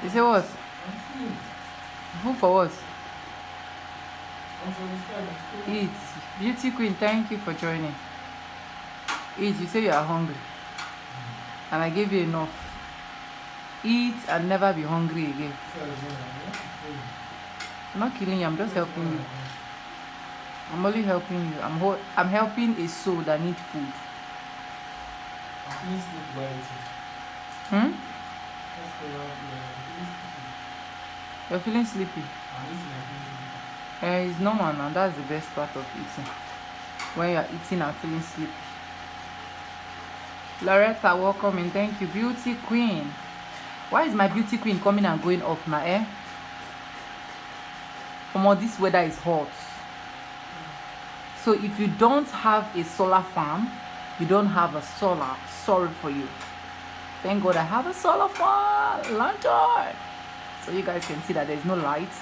You say what? I'm full. Food for what? I'm satisfied. I'm still Eat. Beauty queen, thank you for joining. Eat. You say you are hungry. And I gave you enough. Eat and never be hungry again. I'm not killing you, I'm just helping you. I'm only helping you. I'm helping a soul that needs food. I'm feeling sleep while eating. Hmm? That's the way I'm feeling sleepy. You're feeling sleepy. I'm eating and feeling sleepy. It's normal now. That's the best part of eating. When you're eating and feeling sleepy. Loretta, welcome in. Thank you. Beauty queen. Why is my beauty queen coming and going off my air? This weather is hot. So if you don't have a solar farm, you don't have a solar. Sorry for you. Thank God I have a solar farm. Lantern. So you guys can see that there's no lights.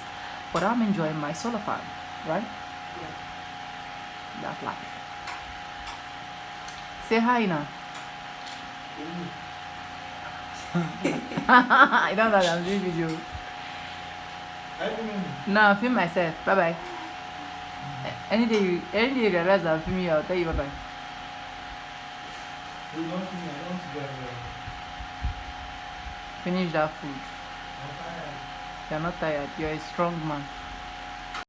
But I'm enjoying my solar farm. Right? Yeah. That life. Say hi now. I don't know that I'm doing video. No, film myself. Bye bye. Any day you realize I'm filming you, I'll tell you bye bye. You don't think I want to go Finish that food. I'm tired. You're not tired. You're a strong man.